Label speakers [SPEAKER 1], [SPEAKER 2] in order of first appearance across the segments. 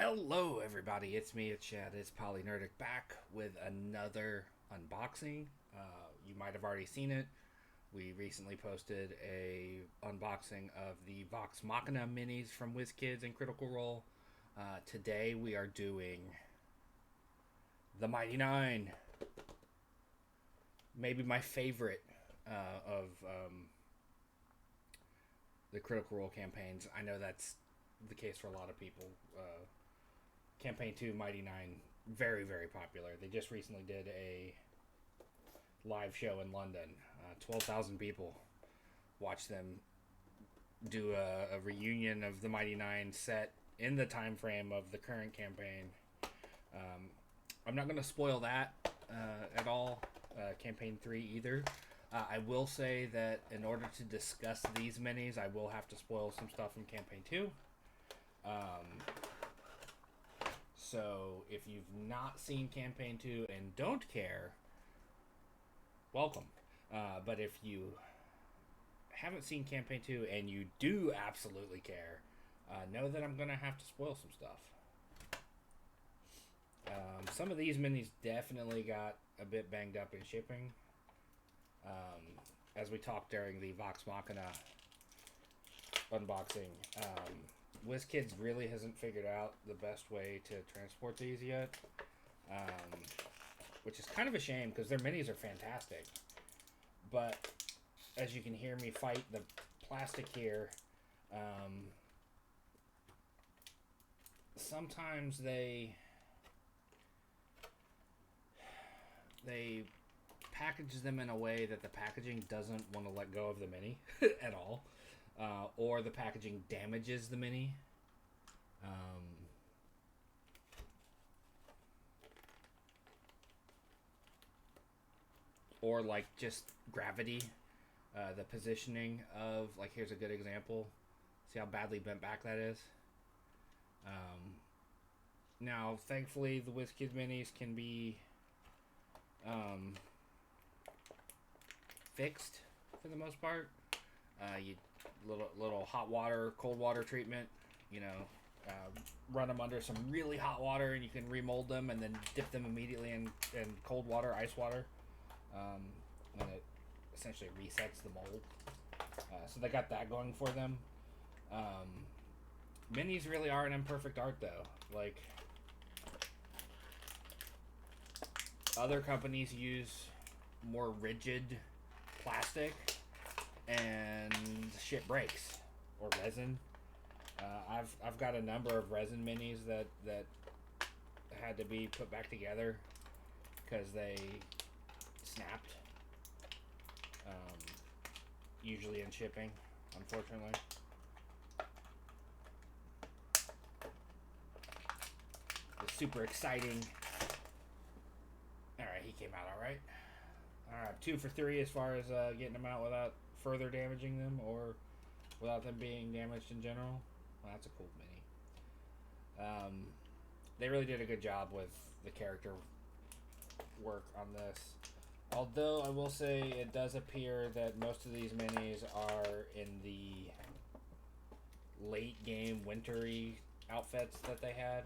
[SPEAKER 1] Hello, everybody. It's me, it's Chad. It's Polynerdic back with another unboxing. You might have already seen it. We recently posted a unboxing of the Vox Machina minis from Wizkids and Critical Role. Today we are doing the Mighty Nein. Maybe my favorite of the Critical Role campaigns. I know that's the case for a lot of people. Campaign 2, Mighty Nein, very, very popular. They just recently did a live show in London. 12,000 people watched them do a reunion of the Mighty Nein set in the time frame of the current campaign. I'm not going to spoil that at all, Campaign 3 either. I will say that in order to discuss these minis, I will have to spoil some stuff from Campaign 2. So if you've not seen Campaign 2 and don't care, welcome. But if you haven't seen Campaign 2 and you do absolutely care, know that I'm going to have to spoil some stuff. Some of these minis definitely got a bit banged up in shipping. As we talked during the Vox Machina unboxing, Wizkids really hasn't figured out the best way to transport these yet, which is kind of a shame because their minis are fantastic. But as you can hear me fight the plastic here, sometimes they package them in a way that the packaging doesn't want to let go of the mini at all. Or the packaging damages the mini. Or like just gravity, the positioning of, like, here's a good example. See how badly bent back that is? Now, thankfully, the WizKids minis can be fixed for the most part. You little hot water, cold water treatment, run them under some really hot water and you can remold them and then dip them immediately in cold water, ice water, and it essentially resets the mold. So they got that going for them. Minis really are an imperfect art though. Like, other companies use more rigid plastic and shit breaks, or resin. I've got a number of resin minis that had to be put back together because they snapped. Usually in shipping, unfortunately. It's super exciting. Alright, he came out alright. Alright, 2 for 3 as far as getting them out without further damaging them or without them being damaged in general. Well, that's a cool mini. They really did a good job with the character work on this. Although I will say it does appear that most of these minis are in the late game wintry outfits that they had.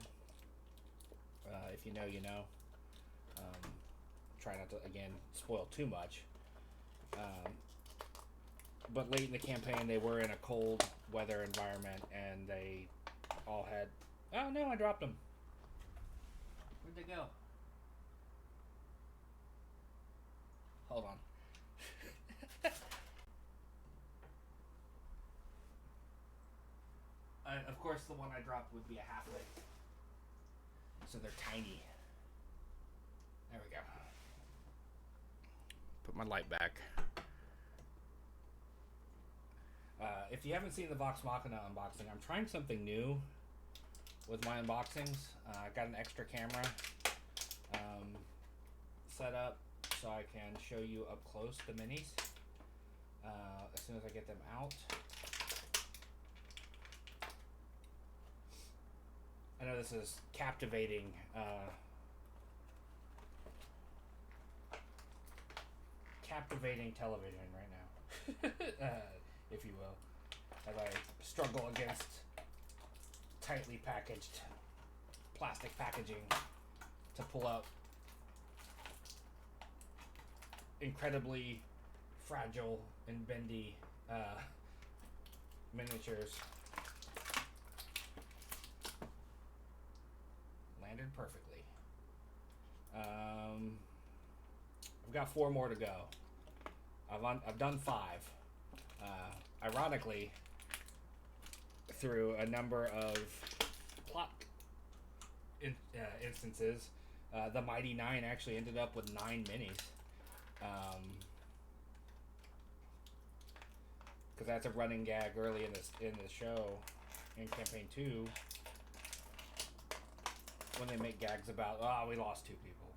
[SPEAKER 1] If you know, you know. Try not to, again, spoil too much. But late in the campaign, they were in a cold weather environment, and they all had... Oh, no, I dropped them. Where'd they go? Hold on. Of course, the one I dropped would be a halfling. So they're tiny. There we go. Put my light back. If you haven't seen the Vox Machina unboxing, I'm trying something new with my unboxings. I got an extra camera set up so I can show you up close the minis as soon as I get them out. I know this is captivating television right now, if you will, as I struggle against tightly packaged plastic packaging to pull out incredibly fragile and bendy miniatures. Landed perfectly. I've got 4 more to go. I've done 5. Ironically, through a number of plot instances, the Mighty Nein actually ended up with 9 minis. Because that's a running gag early in the show, in campaign 2, when they make gags about, we lost 2 people.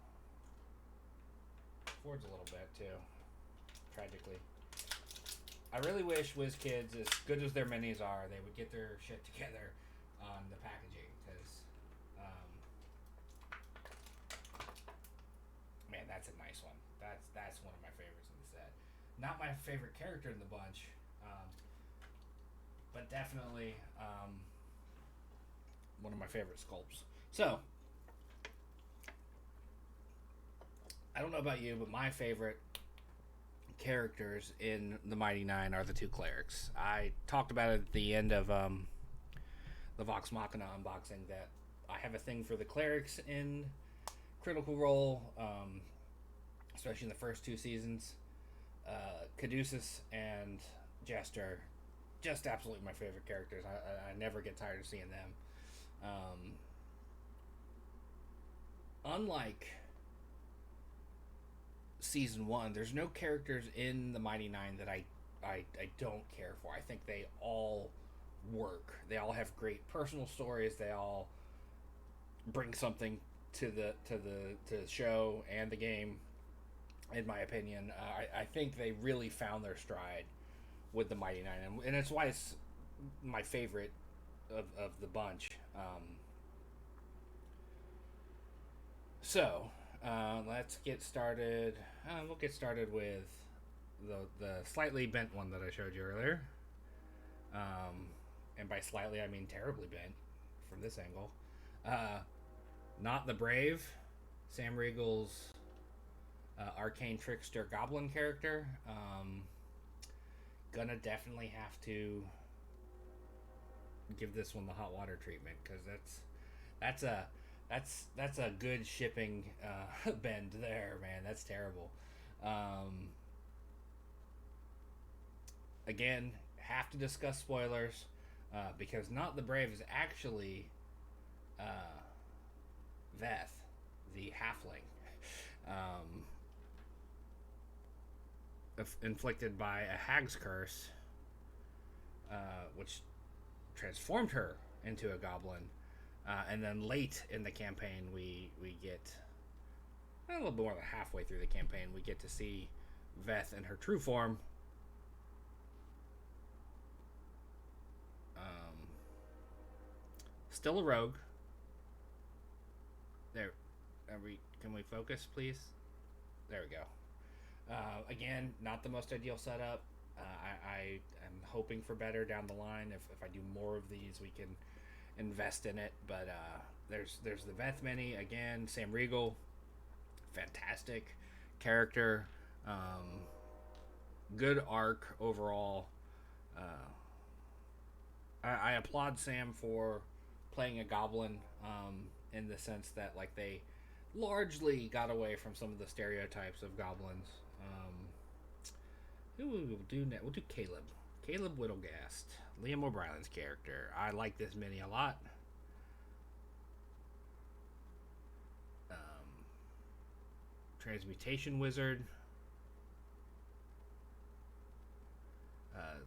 [SPEAKER 1] Ford's a little bit too, tragically. I really wish Wizkids, as good as their minis are, they would get their shit together on the packaging, because, man, that's a nice one. That's one of my favorites in the set. Not my favorite character in the bunch, but definitely one of my favorite sculpts. So, I don't know about you, but my favorite characters in the Mighty Nein are the 2 clerics. I talked about it at the end of the Vox Machina unboxing that I have a thing for the clerics in Critical Role, especially in the first 2 seasons. Caduceus and Jester, just absolutely my favorite characters. I never get tired of seeing them. Unlike season 1, there's no characters in the Mighty Nein that I don't care for. I think they all work. They all have great personal stories. They all bring something to the show and the game, in my opinion. I think they really found their stride with the Mighty Nein, and it's why it's my favorite of the bunch. So let's get started. We'll get started with the slightly bent one that I showed you earlier. And by slightly, I mean terribly bent from this angle. Not the Brave, Sam Riegel's arcane trickster goblin character. Gonna definitely have to give this one the hot water treatment, because that's a good shipping bend there, man. That's terrible. Again, have to discuss spoilers, because Not the Brave is actually Veth, the halfling, inflicted by a hag's curse, which transformed her into a goblin. And then late in the campaign, we get a little more than halfway through the campaign, we get to see Veth in her true form. Still a rogue. There, can we focus, please? There we go. Again, not the most ideal setup. I am hoping for better down the line. If I do more of these, we can invest in it. But there's the Veth mini again. Sam Riegel, fantastic character. Good arc overall. I applaud Sam for playing a goblin, in the sense that, like, they largely got away from some of the stereotypes of goblins. Who will we do next? We'll do Caleb. Caleb Whittlegast, Liam O'Brien's character. I like this mini a lot. Transmutation Wizard.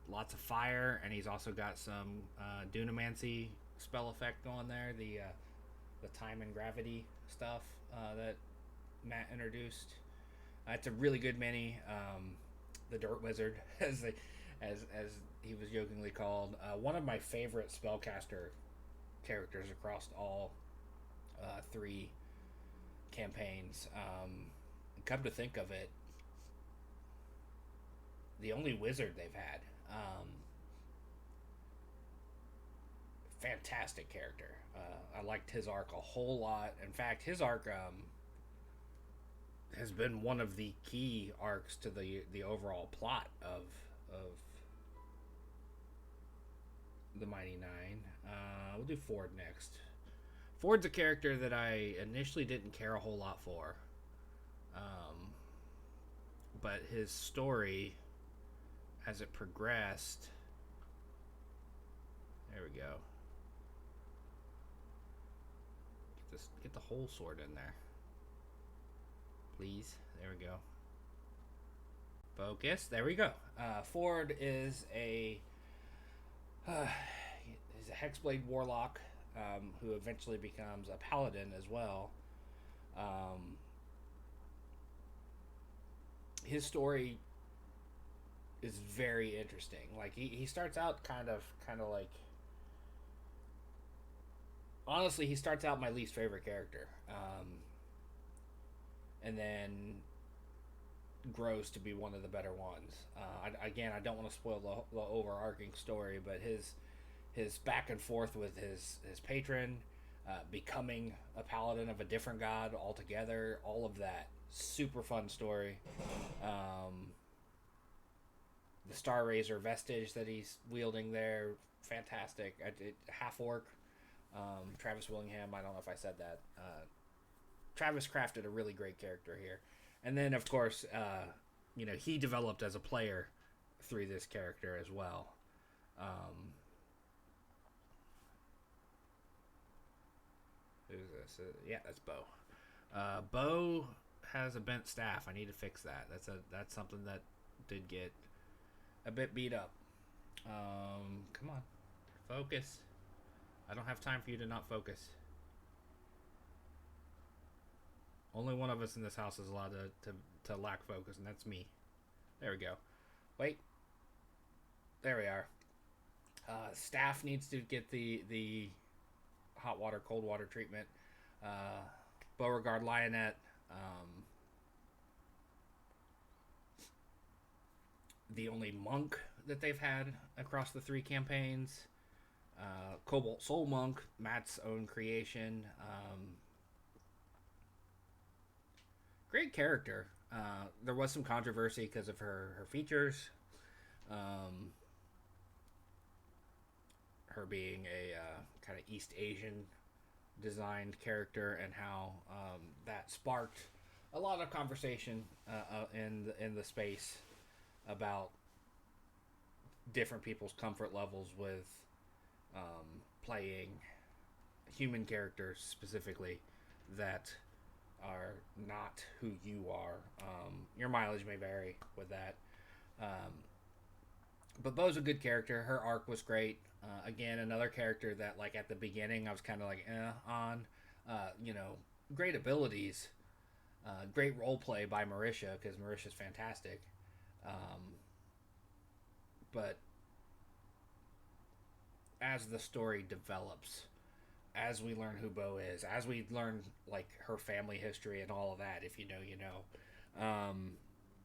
[SPEAKER 1] Lots of fire, and he's also got some Dunamancy spell effect going there. The time and gravity stuff that Matt introduced. It's a really good mini. The Dirt Wizard, as he was jokingly called. One of my favorite spellcaster characters across all 3 campaigns. Come to think of it, the only wizard they've had. fantastic character. I liked his arc a whole lot. In fact, his arc has been one of the key arcs to the overall plot of the Mighty Nein. We'll do Ford next. Ford's a character that I initially didn't care a whole lot for, but his story, as it progressed, there we go. Get the whole sword in there, please. There we go. Focus. There we go. Ford is he's a Hexblade warlock who eventually becomes a paladin as well. His story is very interesting. Like he starts out kind of like, honestly, he starts out my least favorite character, and then grows to be one of the better ones. I don't want to spoil the overarching story, but his back and forth with his patron, becoming a paladin of a different god altogether, all of that, super fun story. The Star Razor vestige that he's wielding there, fantastic. Half orc, Travis Willingham. I don't know if I said that. Travis crafted a really great character here. And then, of course, he developed as a player through this character as well. Who's this? Yeah, that's Bo. Bo has a bent staff. I need to fix that. That's something that did get a bit beat up. Come on, focus. I don't have time for you to not focus. Only one of us in this house is allowed to lack focus, and that's me. There we go. Wait. There we are. Staff needs to get the hot water, cold water treatment. Beauregard Lionette. The only monk that they've had across the 3 campaigns. Cobalt Soul Monk, Matt's own creation. Great character. There was some controversy because of her features. Her being a kind of East Asian designed character, and how that sparked a lot of conversation in the space about different people's comfort levels with playing human characters specifically that are not who you are. Your mileage may vary with that. But Bo's a good character. Her arc was great. Again, another character that, like, at the beginning I was kind of like on. Great abilities. Great role play by Marisha, because Marisha's fantastic. But as the story develops, as we learn who Bo is, as we learn, like, her family history and all of that, if you know, you know.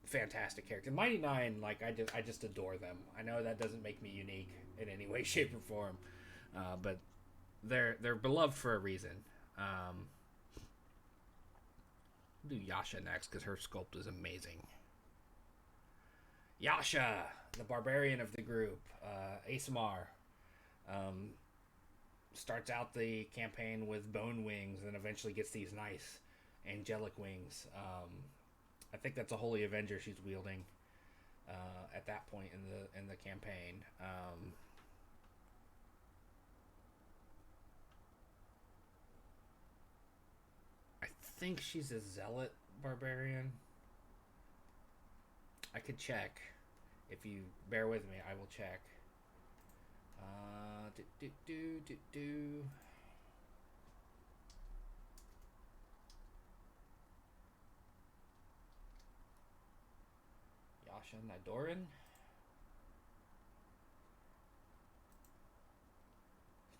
[SPEAKER 1] Fantastic character. Mighty Nein, like, I just adore them. I know that doesn't make me unique in any way, shape, or form, but they're beloved for a reason. I'll do Yasha next because her sculpt is amazing. Yasha, the barbarian of the group, ASMR, starts out the campaign with bone wings and eventually gets these nice angelic wings. I think that's a Holy Avenger she's wielding at that point in the campaign. I think she's a zealot barbarian. I could check. If you bear with me, I will check. Yasha Nidoran.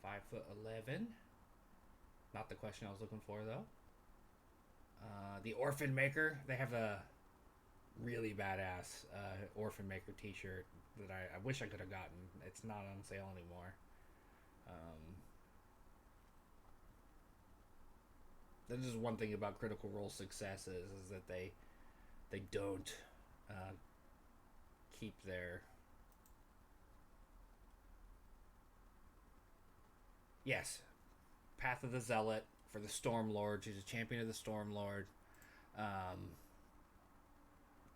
[SPEAKER 1] 5'11". Not the question I was looking for, though. The Orphan Maker. They have a really badass Orphan Maker t-shirt that I wish I could have gotten. It's not on sale anymore. That is one thing about Critical Role successes is that they don't uh, keep their. Yes, Path of the Zealot for the Stormlord. She's a champion of the Stormlord. Um,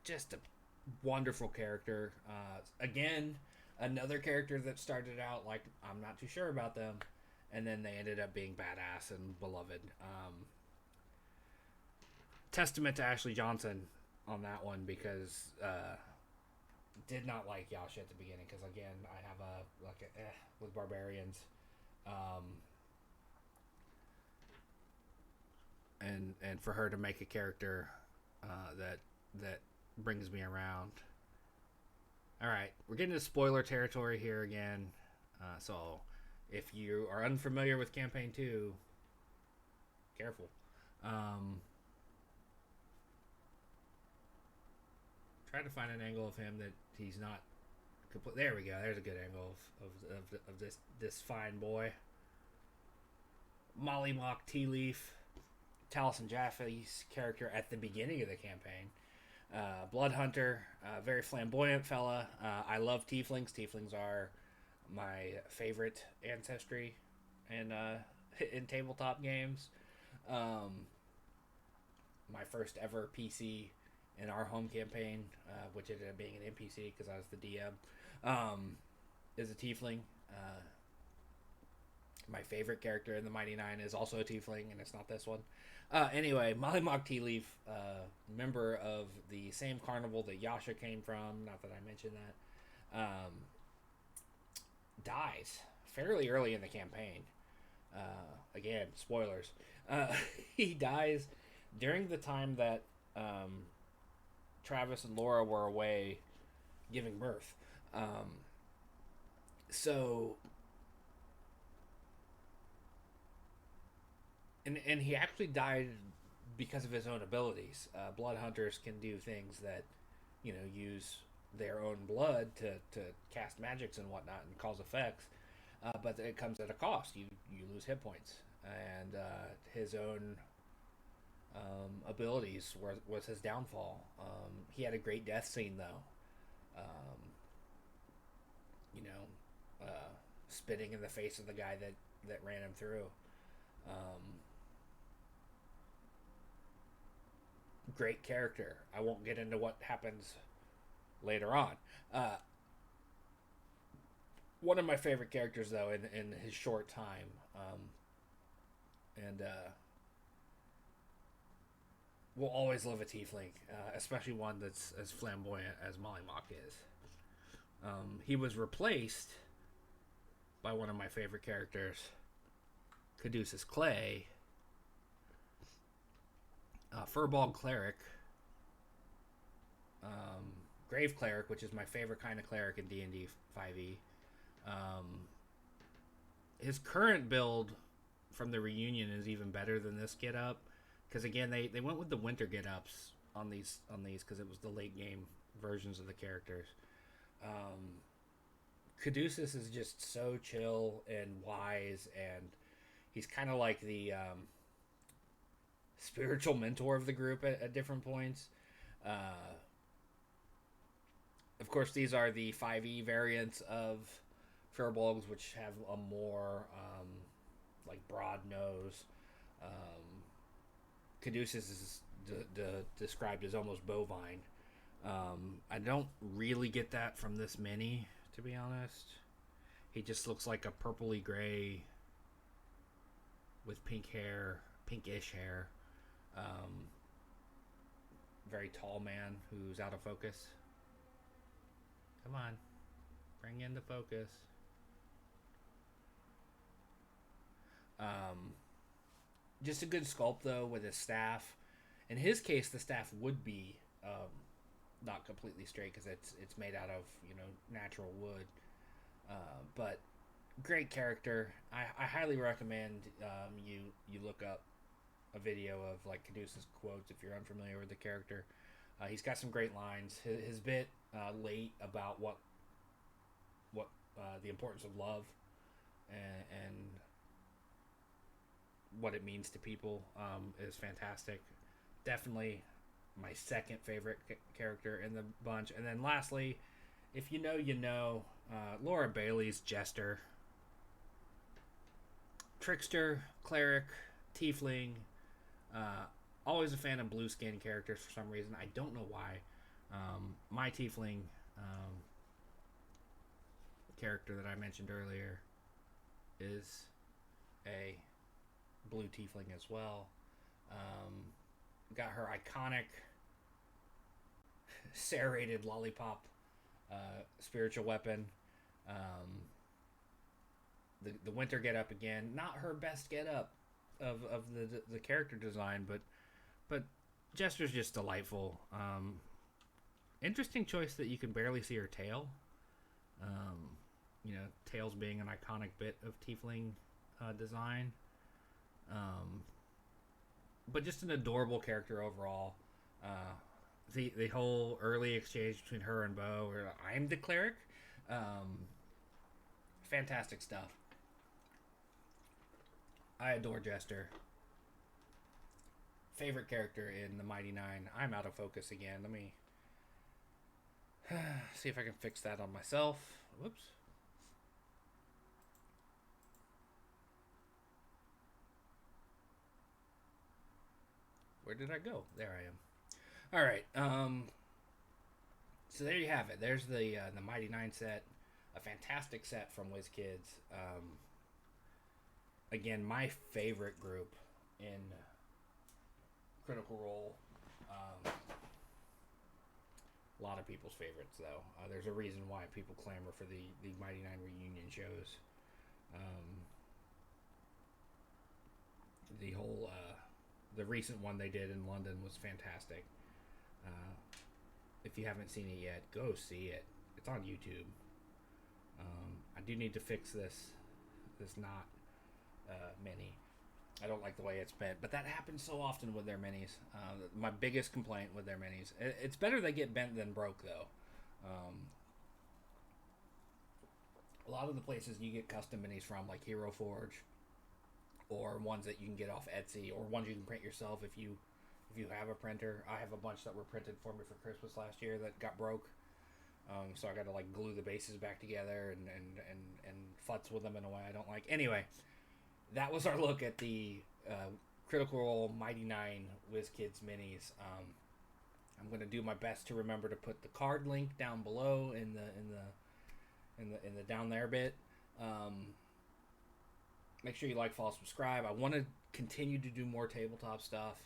[SPEAKER 1] just a wonderful character. Again, another character that started out like I'm not too sure about them, and then they ended up being badass and beloved. Testament to Ashley Johnson on that one because did not like Yasha at the beginning because again I have with barbarians, um, and for her to make a character that brings me around. All right, we're getting into spoiler territory here again. So if you are unfamiliar with campaign 2, careful. Try to find an angle of him that he's not complete. There we go. There's a good angle of this fine boy. Molly Mock Tea Leaf, Taliesin Jaffe's character at the beginning of the campaign. Blood Hunter, very flamboyant fella. I love tieflings. Tieflings are my favorite ancestry in tabletop games. My first ever PC in our home campaign, which ended up being an NPC because I was the DM, is a tiefling. My favorite character in the Mighty Nein is also a tiefling, and it's not this one. Anyway, Molly Mock Tea Leaf, member of the same carnival that Yasha came from, not that I mentioned that, dies fairly early in the campaign. Again, spoilers. He dies during the time that Travis and Laura were away giving birth. And he actually died because of his own abilities. Blood hunters can do things that, use their own blood to cast magics and whatnot and cause effects. But it comes at a cost. You lose hit points. And his own abilities was his downfall. He had a great death scene, though. Spitting in the face of the guy that ran him through. Great character. I won't get into what happens later on. One of my favorite characters, though, in his short time. We'll always love a tiefling, especially one that's as flamboyant as Molly Mock is. He was replaced by one of my favorite characters, Caduceus Clay, Furball Cleric, Grave Cleric, which is my favorite kind of cleric in D&D 5e. His current build from the reunion is even better than this get up, because again they went with the winter get ups on these because it was the late game versions of the characters. Caduceus is just so chill and wise, and he's kind of like the spiritual mentor of the group at different points. Of course, these are the 5e variants of Furbolgs, which have a more broad nose. Caduceus is described as almost bovine. I don't really get that from this mini, to be honest. He just looks like a purpley gray with pinkish hair. Very tall man who's out of focus. Come on, bring in the focus. Just a good sculpt, though, with his staff. In his case, the staff would be not completely straight because it's made out of natural wood. But great character. I highly recommend you look up a video of Caduceus quotes if you're unfamiliar with the character. He's got some great lines. His bit late about what the importance of love and what it means to people is fantastic. Definitely my second favorite character in the bunch. And then lastly, if you know, you know, Laura Bailey's Jester. Trickster, Cleric, Tiefling. Always a fan of blue skin characters for some reason. I don't know why. My Tiefling character that I mentioned earlier is a blue Tiefling as well. Got her iconic serrated lollipop spiritual weapon. The winter get up again. Not her best get up of the character design, but Jester's just delightful. Interesting choice that you can barely see her tail. Tails being an iconic bit of Tiefling design. But just an adorable character overall. The whole early exchange between her and Bo, where I'm the cleric. Fantastic stuff. I adore Jester. Favorite character in the Mighty Nein. I'm out of focus again. Let me see if I can fix that on myself. Whoops. Where did I go? There I am. All right. So there you have it. There's the Mighty Nein set. A fantastic set from Wizkids. Again, my favorite group in Critical Role. A lot of people's favorites, though. There's a reason why people clamor for the Mighty Nein reunion shows. The recent one they did in London was fantastic. If you haven't seen it yet, go see it. It's on YouTube. I do need to fix this knot mini. I don't like the way it's bent, but that happens so often with their minis. My biggest complaint with their minis. It's better they get bent than broke, though. A lot of the places you get custom minis from, like Hero Forge, or ones that you can get off Etsy, or ones you can print yourself if you have a printer. I have a bunch that were printed for me for Christmas last year that got broke. So I got to like glue the bases back together and futz with them in a way I don't like. Anyway, that was our look at the Critical Role Mighty Nein Wizkids minis. I'm going to do my best to remember to put the card link down below in the down there bit. Make sure you like, follow, subscribe. I want to continue to do more tabletop stuff.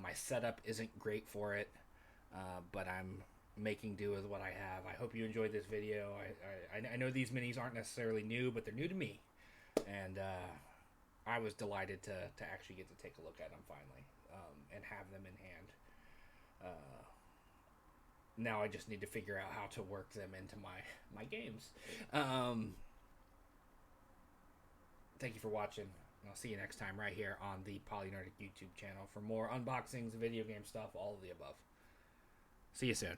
[SPEAKER 1] My setup isn't great for it, but I'm making do with what I have. I hope you enjoyed this video. I know these minis aren't necessarily new, but they're new to me, and I was delighted to actually get to take a look at them finally and have them in hand. Now I just need to figure out how to work them into my games. Thank you for watching. I'll see you next time right here on the Polynerdic YouTube channel for more unboxings, video game stuff, all of the above. See you soon.